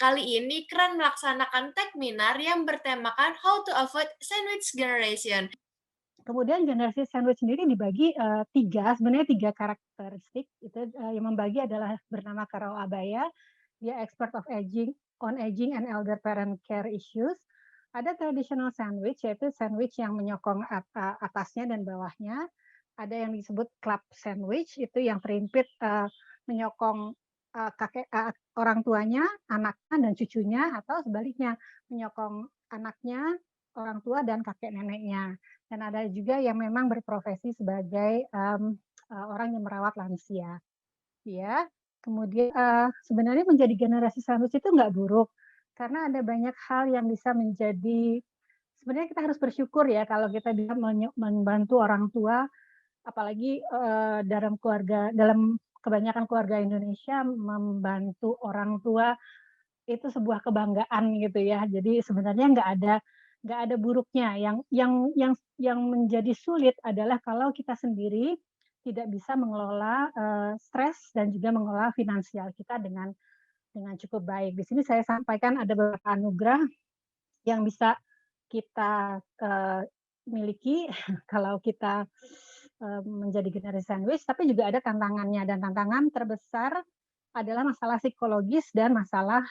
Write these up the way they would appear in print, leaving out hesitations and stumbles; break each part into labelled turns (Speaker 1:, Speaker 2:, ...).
Speaker 1: kali ini Keren melaksanakan Techminar yang bertemakan How to Avoid Sandwich Generation.
Speaker 2: Kemudian generasi sandwich sendiri dibagi, 3, sebenarnya 3 karakteristik, itu, yang membagi adalah bernama Karao Abaya, dia expert of aging and elder parent care issues. Ada traditional sandwich, yaitu sandwich yang menyokong atasnya dan bawahnya. Ada yang disebut club sandwich, itu yang terimpit, menyokong, orang tuanya, anaknya, dan cucunya, atau sebaliknya, menyokong anaknya, orang tua, dan kakek neneknya. Dan ada juga yang memang berprofesi sebagai, orang yang merawat lansia, ya. Kemudian, sebenarnya menjadi generasi sandwich itu nggak buruk, karena ada banyak hal yang bisa menjadi sebenarnya kita harus bersyukur ya kalau kita bisa membantu orang tua, apalagi, dalam kebanyakan keluarga Indonesia membantu orang tua itu sebuah kebanggaan gitu ya. Jadi sebenarnya nggak ada buruknya, yang menjadi sulit adalah kalau kita sendiri tidak bisa mengelola, stres dan juga mengelola finansial kita dengan cukup baik. Di sini saya sampaikan ada beberapa anugerah yang bisa kita, miliki kalau kita, menjadi generasi sandwich, tapi juga ada tantangannya, dan tantangan terbesar adalah masalah psikologis dan masalah,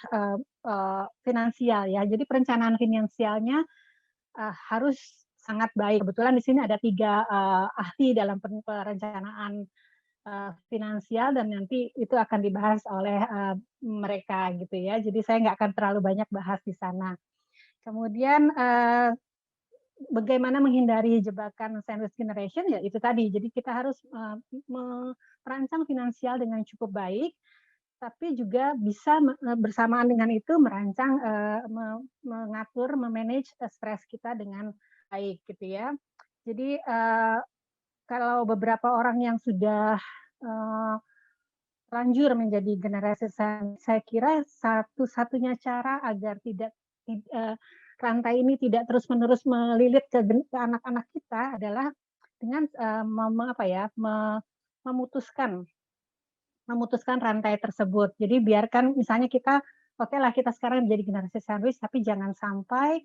Speaker 2: finansial ya. Jadi perencanaan finansialnya, harus sangat baik. Kebetulan di sini ada 3 ahli dalam perencanaan, finansial, dan nanti itu akan dibahas oleh, mereka gitu ya. Jadi saya nggak akan terlalu banyak bahas di sana. Kemudian, bagaimana menghindari jebakan sandwich generation, ya itu tadi. Jadi kita harus, merancang finansial dengan cukup baik, tapi juga bisa bersamaan dengan itu merancang, mengatur, me-manage, stres kita dengan baik gitu ya. Jadi, kalau beberapa orang yang sudah, eee, terlanjur menjadi generasi saya kira satu-satunya cara agar tidak rantai ini tidak terus-menerus melilit ke anak-anak kita adalah dengan, apa ya, memutuskan memutuskan rantai tersebut. Jadi biarkan misalnya kita, oke lah kita sekarang menjadi generasi sandwich, tapi jangan sampai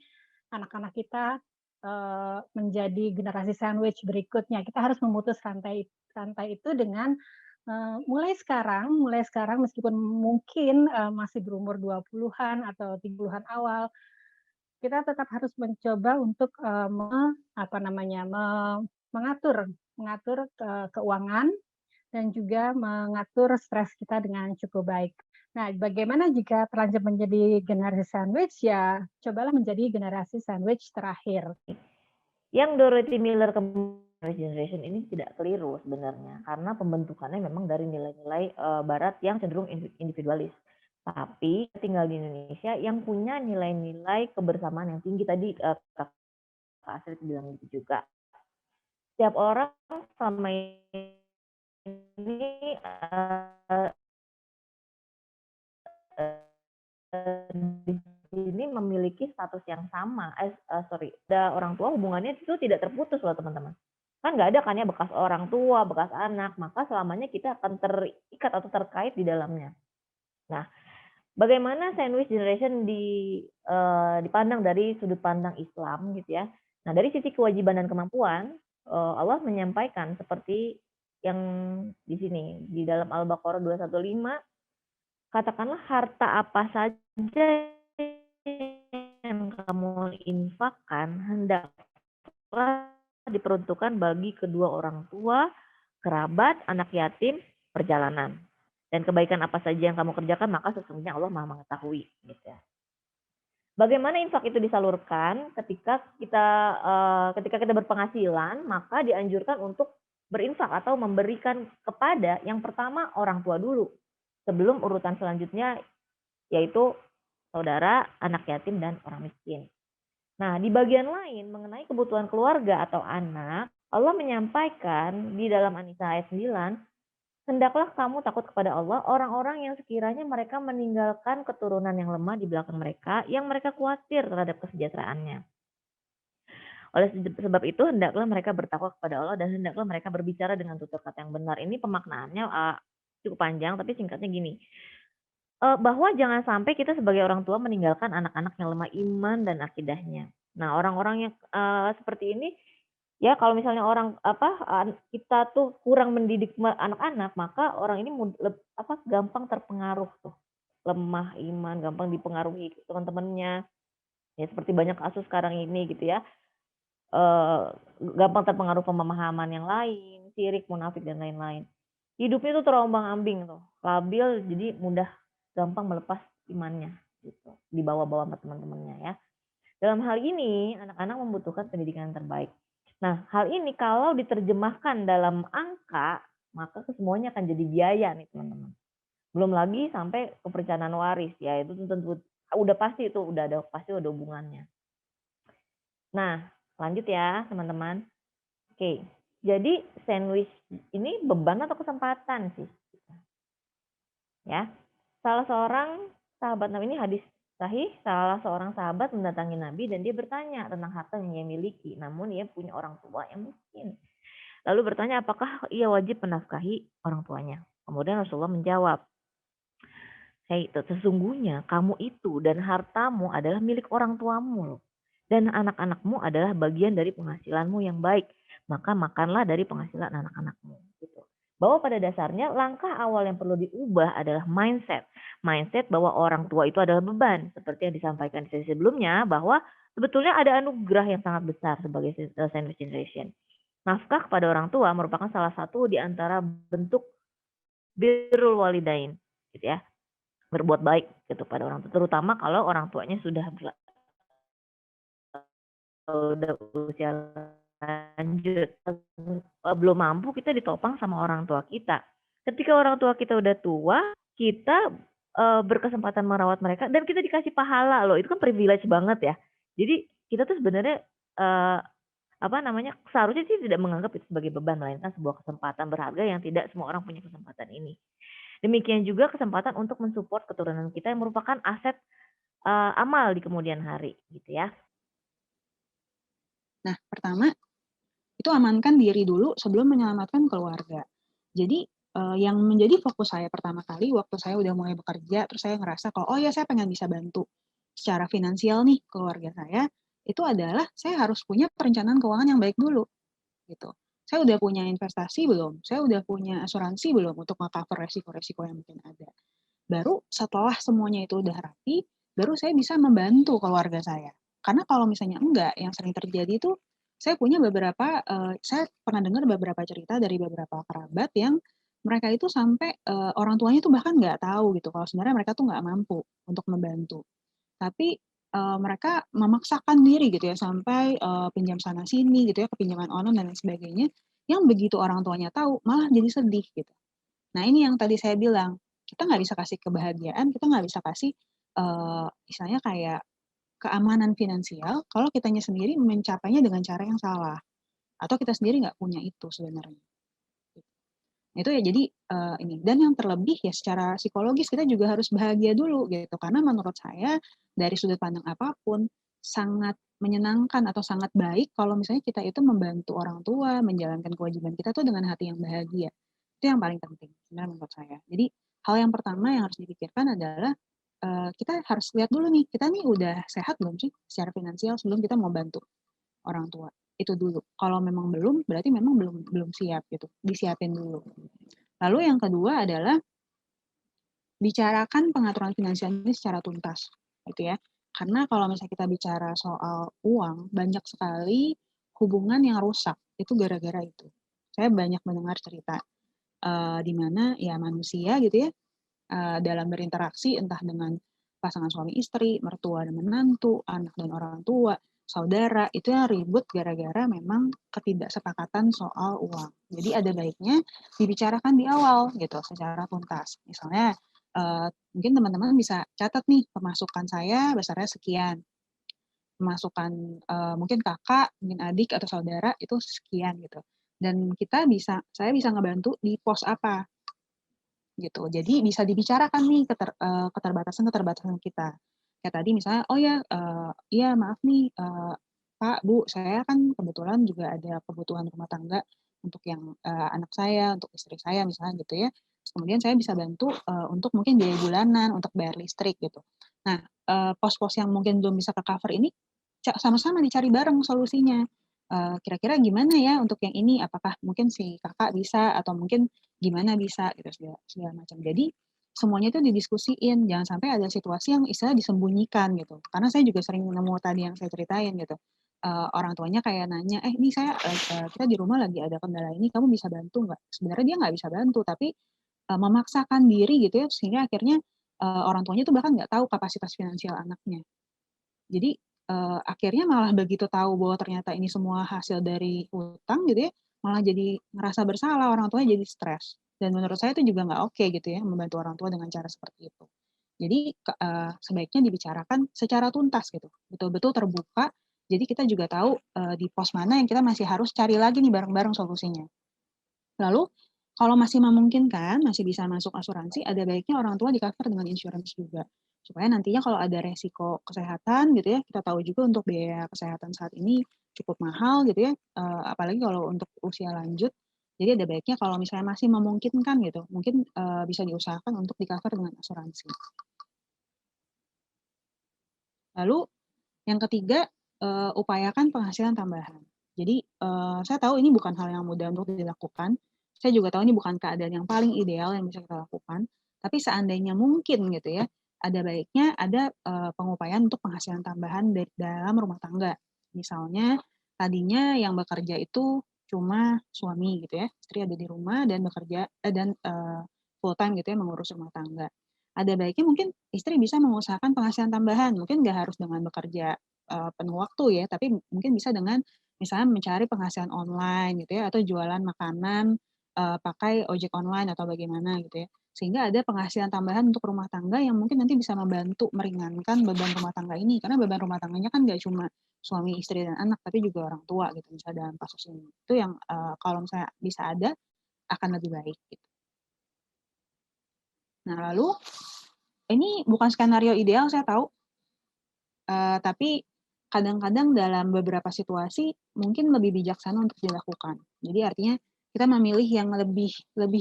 Speaker 2: anak-anak kita, menjadi generasi sandwich berikutnya. Kita harus memutus rantai rantai itu dengan, mulai sekarang meskipun mungkin, masih berumur 20-an atau 30-an awal, kita tetap harus mencoba untuk, apa namanya, mengatur mengatur, keuangan dan juga mengatur stres kita dengan cukup baik. Nah, bagaimana jika terlanjur menjadi generasi sandwich, ya cobalah menjadi generasi sandwich terakhir.
Speaker 3: Yang Dorothy Miller Generation ini tidak keliru sebenarnya, karena pembentukannya memang dari nilai-nilai, barat yang cenderung individualis. Tapi tinggal di Indonesia yang punya nilai-nilai kebersamaan yang tinggi tadi, Kak Astrid bilang gitu juga. Setiap orang selama ini, di sini memiliki status yang sama, ada orang tua hubungannya itu tidak terputus loh teman-teman. Kan nggak ada kan ya bekas orang tua, bekas anak, maka selamanya kita akan terikat atau terkait di dalamnya. Nah, bagaimana sandwich generation dipandang dari sudut pandang Islam gitu ya. Nah, dari sisi kewajiban dan kemampuan, Allah menyampaikan seperti yang di sini, di dalam Al-Baqarah 215, katakanlah harta apa saja yang kamu infakkan hendaklah diperuntukkan bagi kedua orang tua, kerabat, anak yatim, perjalanan. Dan kebaikan apa saja yang kamu kerjakan, maka sesungguhnya Allah Maha mengetahui. Gitu ya. Bagaimana infak itu disalurkan? Ketika kita berpenghasilan, maka dianjurkan untuk berinfak atau memberikan kepada yang pertama orang tua dulu. Sebelum urutan selanjutnya yaitu saudara, anak yatim, dan orang miskin. Nah, di bagian lain mengenai kebutuhan keluarga atau anak, Allah menyampaikan di dalam An-Nisa ayat 9, hendaklah kamu takut kepada Allah, orang-orang yang sekiranya mereka meninggalkan keturunan yang lemah di belakang mereka, yang mereka khawatir terhadap kesejahteraannya. Oleh sebab itu, hendaklah mereka bertakwa kepada Allah dan hendaklah mereka berbicara dengan tutur kata yang benar. Ini pemaknaannya cukup panjang, tapi singkatnya gini. bahwa jangan sampai kita sebagai orang tua meninggalkan anak-anak yang lemah iman dan akidahnya. Nah, orang-orang yang, seperti ini, ya kalau misalnya orang kita tuh kurang mendidik anak-anak, maka orang ini gampang terpengaruh tuh, lemah iman, gampang dipengaruhi teman-temannya, ya seperti banyak kasus sekarang ini gitu ya, eee, gampang terpengaruh pemahaman yang lain, syirik, munafik, dan lain-lain. Hidupnya tuh terombang-ambing tuh, labil, jadi mudah gampang melepas imannya gitu, dibawa-bawa sama teman-temannya ya. Dalam hal ini, anak-anak membutuhkan pendidikan yang terbaik. Nah, hal ini kalau diterjemahkan dalam angka, maka kesemuanya akan jadi biaya nih teman-teman. Belum lagi sampai ke perencanaan waris ya, itu tentu udah pasti itu pasti ada hubungannya. Nah, lanjut ya teman-teman. Oke, jadi sandwich ini beban atau kesempatan sih? Ya, salah seorang sahabat Nabi, ini hadis sahih, salah seorang sahabat mendatangi Nabi dan dia bertanya tentang harta yang ia miliki, namun ia punya orang tua yang miskin. Lalu bertanya apakah ia wajib menafkahi orang tuanya. Kemudian Rasulullah menjawab, "Hei, sesungguhnya kamu itu dan hartamu adalah milik orang tuamu loh. Dan anak-anakmu adalah bagian dari penghasilanmu yang baik. Maka makanlah dari penghasilan anak-anakmu." Gitu. Bahwa pada dasarnya langkah awal yang perlu diubah adalah mindset. Mindset bahwa orang tua itu adalah beban. Seperti yang disampaikan di sesi sebelumnya, bahwa sebetulnya ada anugerah yang sangat besar sebagai sandwich generation. Nafkah kepada orang tua merupakan salah satu di antara bentuk birrul walidain, gitu ya, berbuat baik gitu pada orang tua, terutama kalau orang tuanya sudah udah usia lanjut, belum mampu, kita ditopang sama orang tua kita. Ketika orang tua kita udah tua, kita, berkesempatan merawat mereka dan kita dikasih pahala loh, itu kan privilege banget ya. Jadi kita tuh sebenarnya, eee, seharusnya sih tidak menganggap itu sebagai beban, melainkan sebuah kesempatan berharga yang tidak semua orang punya kesempatan ini. Demikian juga kesempatan untuk mensupport keturunan kita yang merupakan aset, amal di kemudian hari, gitu ya.
Speaker 4: Nah, pertama, itu amankan diri dulu sebelum menyelamatkan keluarga. Jadi, yang menjadi fokus saya pertama kali waktu saya udah mulai bekerja, terus saya ngerasa kalau, oh ya saya pengen bisa bantu secara finansial nih keluarga saya, itu adalah saya harus punya perencanaan keuangan yang baik dulu, gitu. Saya udah punya investasi belum? Saya udah punya asuransi belum untuk nge-cover resiko-resiko yang mungkin ada? Baru setelah semuanya itu udah rapi, baru saya bisa membantu keluarga saya. Karena kalau misalnya enggak, yang sering terjadi itu saya punya beberapa, saya pernah dengar beberapa cerita dari beberapa kerabat yang mereka itu sampai, orang tuanya tuh bahkan nggak tahu gitu kalau sebenarnya mereka tuh nggak mampu untuk membantu. Tapi, mereka memaksakan diri gitu ya sampai, pinjam sana sini gitu ya, ke pinjaman online dan lain sebagainya, yang begitu orang tuanya tahu malah jadi sedih gitu. Nah ini yang tadi saya bilang, kita nggak bisa kasih kebahagiaan, kita nggak bisa kasih, istilahnya kayak keamanan finansial kalau kitanya sendiri mencapainya dengan cara yang salah, atau kita sendiri nggak punya itu sebenarnya. Itu ya jadi, ini dan yang terlebih ya secara psikologis kita juga harus bahagia dulu gitu, karena menurut saya dari sudut pandang apapun, sangat menyenangkan atau sangat baik kalau misalnya kita itu membantu orang tua, menjalankan kewajiban kita tuh dengan hati yang bahagia. Itu yang paling penting sebenarnya menurut saya. Jadi hal yang pertama yang harus dipikirkan adalah, kita harus lihat dulu nih, kita nih udah sehat belum sih secara finansial sebelum kita mau bantu orang tua, itu dulu. Kalau memang belum, berarti memang belum belum siap gitu, disiapin dulu. Lalu yang kedua adalah bicarakan pengaturan finansial ini secara tuntas, gitu ya. Karena kalau misalnya kita bicara soal uang, banyak sekali hubungan yang rusak, itu gara-gara itu. Saya banyak mendengar cerita, di mana ya manusia gitu ya, dalam berinteraksi entah dengan pasangan suami istri, mertua dan menantu, anak dan orang tua, saudara, itu yang ribut gara-gara memang ketidaksepakatan soal uang. Jadi ada baiknya dibicarakan di awal gitu secara tuntas. Misalnya mungkin teman-teman bisa catat nih pemasukan saya besarnya sekian, pemasukan mungkin kakak, mungkin adik atau saudara itu sekian gitu. Dan saya bisa ngebantu di pos apa gitu. Jadi bisa dibicarakan nih keterbatasan-keterbatasan kita. Kayak tadi misalnya, "Oh ya, iya maaf nih, Pak, Bu, saya kan kebetulan juga ada kebutuhan rumah tangga untuk yang, anak saya, untuk istri saya," misalnya gitu ya. Kemudian saya bisa bantu untuk mungkin biaya bulanan, untuk bayar listrik gitu. Nah, pos-pos yang mungkin belum bisa ke-cover ini sama-sama dicari bareng solusinya. Kira-kira gimana ya untuk yang ini? Apakah mungkin si kakak bisa atau mungkin gimana bisa gitu segala macam. Jadi semuanya itu didiskusiin, jangan sampai ada situasi yang istilah disembunyikan gitu. Karena saya juga sering nemu tadi yang saya ceritain gitu. Orang tuanya kayak nanya, ini saya kita di rumah lagi ada kendala ini, kamu bisa bantu nggak? Sebenarnya dia nggak bisa bantu, tapi memaksakan diri gitu ya, sehingga akhirnya orang tuanya tuh bahkan nggak tahu kapasitas finansial anaknya. Jadi akhirnya malah begitu tahu bahwa ternyata ini semua hasil dari hutang gitu ya, malah jadi ngerasa bersalah, orang tuanya jadi stres. Dan menurut saya itu juga nggak oke gitu ya, membantu orang tua dengan cara seperti itu. Jadi sebaiknya dibicarakan secara tuntas gitu, betul-betul terbuka. Jadi kita juga tahu di pos mana yang kita masih harus cari lagi nih bareng-bareng solusinya. Lalu kalau masih memungkinkan, masih bisa masuk asuransi, ada baiknya orang tua di-cover dengan insurance juga. Supaya nantinya kalau ada resiko kesehatan gitu ya, kita tahu juga untuk biaya kesehatan saat ini cukup mahal gitu ya, apalagi kalau untuk usia lanjut. Jadi ada baiknya kalau misalnya masih memungkinkan gitu, mungkin bisa diusahakan untuk di-cover dengan asuransi. Lalu yang ketiga, upayakan penghasilan tambahan. Jadi saya tahu ini bukan hal yang mudah untuk dilakukan. Saya juga tahu ini bukan keadaan yang paling ideal yang bisa kita lakukan. Tapi seandainya mungkin gitu ya, ada baiknya ada pengupayaan untuk penghasilan tambahan dari dalam rumah tangga. Misalnya tadinya yang bekerja itu cuma suami gitu ya, istri ada di rumah dan bekerja dan full time gitu ya mengurus rumah tangga. Ada baiknya mungkin istri bisa mengusahakan penghasilan tambahan, mungkin nggak harus dengan bekerja penuh waktu ya, tapi mungkin bisa dengan misalnya mencari penghasilan online gitu ya, atau jualan makanan pakai ojek online atau bagaimana gitu ya. Sehingga ada penghasilan tambahan untuk rumah tangga yang mungkin nanti bisa membantu meringankan beban rumah tangga ini. Karena beban rumah tangganya kan nggak cuma suami, istri, dan anak, tapi juga orang tua gitu misalnya dalam kasus ini. Itu yang kalau misalnya bisa ada, akan lebih baik gitu. Nah lalu, ini bukan skenario ideal saya tahu, tapi kadang-kadang dalam beberapa situasi mungkin lebih bijaksana untuk dilakukan. Jadi artinya kita memilih yang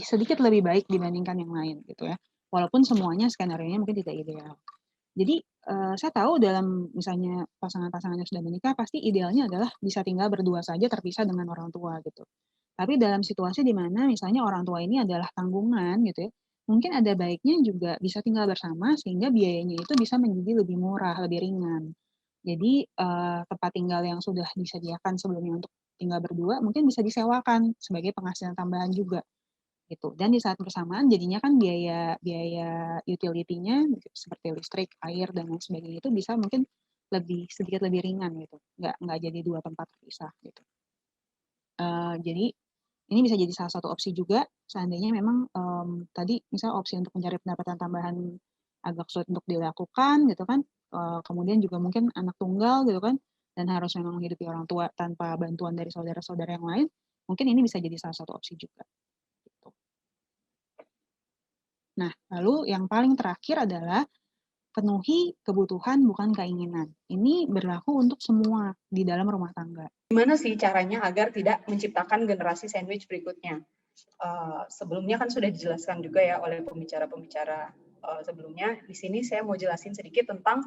Speaker 4: sedikit lebih baik dibandingkan yang lain gitu ya. Walaupun semuanya skenario-nya mungkin tidak ideal. Jadi saya tahu dalam misalnya pasangan-pasangan yang sudah menikah pasti idealnya adalah bisa tinggal berdua saja terpisah dengan orang tua gitu. Tapi dalam situasi di mana misalnya orang tua ini adalah tanggungan gitu ya, mungkin ada baiknya juga bisa tinggal bersama sehingga biayanya itu bisa menjadi lebih murah, lebih ringan. Jadi tempat tinggal yang sudah disediakan sebelumnya untuk tinggal berdua mungkin bisa disewakan sebagai penghasilan tambahan juga gitu. Dan di saat bersamaan jadinya kan biaya utility-nya seperti listrik, air dan lain sebagainya itu bisa mungkin sedikit lebih ringan gitu. Nggak jadi dua tempat terpisah gitu. Jadi ini bisa jadi salah satu opsi juga seandainya memang tadi misalnya opsi untuk mencari pendapatan tambahan agak sulit untuk dilakukan gitu kan. Kemudian juga mungkin anak tunggal gitu kan dan harus memang menghidupi orang tua tanpa bantuan dari saudara-saudara yang lain, mungkin ini bisa jadi salah satu opsi juga. Gitu. Nah, lalu yang paling terakhir adalah penuhi kebutuhan bukan keinginan. Ini berlaku untuk semua di dalam rumah tangga.
Speaker 5: Gimana sih caranya agar tidak menciptakan generasi sandwich berikutnya? Sebelumnya kan sudah dijelaskan juga ya oleh pembicara-pembicara sebelumnya. Di sini saya mau jelasin sedikit tentang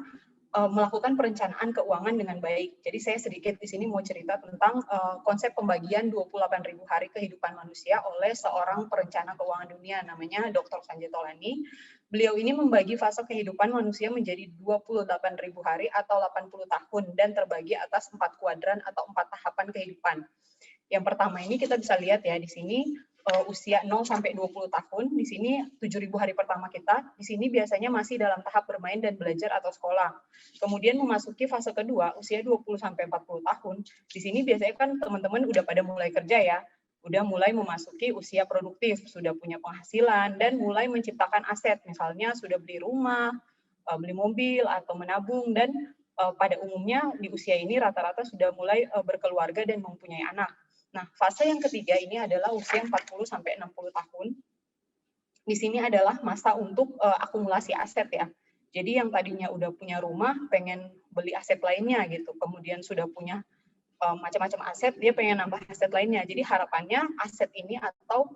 Speaker 5: melakukan perencanaan keuangan dengan baik. Jadi saya sedikit di sini mau cerita tentang konsep pembagian 28.000 hari kehidupan manusia oleh seorang perencana keuangan dunia namanya Dr. Sanjay Tolani. Beliau ini membagi fase kehidupan manusia menjadi 28.000 hari atau 80 tahun dan terbagi atas 4 kuadran atau 4 tahapan kehidupan. Yang pertama ini kita bisa lihat ya di sini usia 0 sampai 20 tahun, di sini 7.000 hari pertama kita, di sini biasanya masih dalam tahap bermain dan belajar atau sekolah. Kemudian memasuki fase kedua, usia 20 sampai 40 tahun, di sini biasanya kan teman-teman udah pada mulai kerja ya, udah mulai memasuki usia produktif, sudah punya penghasilan, dan mulai menciptakan aset, misalnya sudah beli rumah, beli mobil, atau menabung, dan pada umumnya di usia ini rata-rata sudah mulai berkeluarga dan mempunyai anak. Nah, fase yang ketiga ini adalah usia 40 sampai 60 tahun. Di sini adalah masa untuk akumulasi aset ya. Jadi yang tadinya udah punya rumah, pengen beli aset lainnya gitu. Kemudian sudah punya macam-macam aset, dia pengen nambah aset lainnya. Jadi harapannya aset ini atau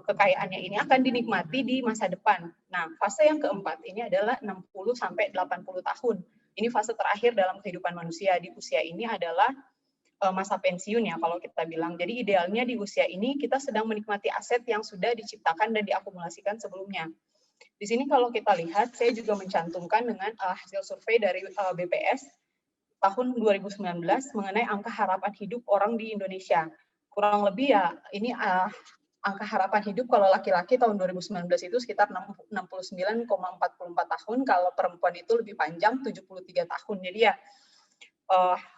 Speaker 5: kekayaannya ini akan dinikmati di masa depan. Nah, fase yang keempat ini adalah 60 sampai 80 tahun. Ini fase terakhir dalam kehidupan manusia. Di usia ini adalah masa pensiun ya kalau kita bilang. Jadi idealnya di usia ini kita sedang menikmati aset yang sudah diciptakan dan diakumulasikan sebelumnya. Di sini kalau kita lihat, saya juga mencantumkan dengan hasil survei dari BPS tahun 2019 mengenai angka harapan hidup orang di Indonesia. Kurang lebih ya ini angka harapan hidup kalau laki-laki tahun 2019 itu sekitar 69,44 tahun, kalau perempuan itu lebih panjang 73 tahun. Jadi ya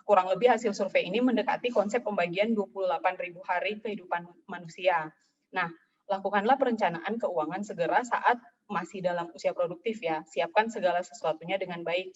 Speaker 5: kurang lebih hasil survei ini mendekati konsep pembagian 28.000 hari kehidupan manusia. Nah, lakukanlah perencanaan keuangan segera saat masih dalam usia produktif ya. Siapkan segala sesuatunya dengan baik.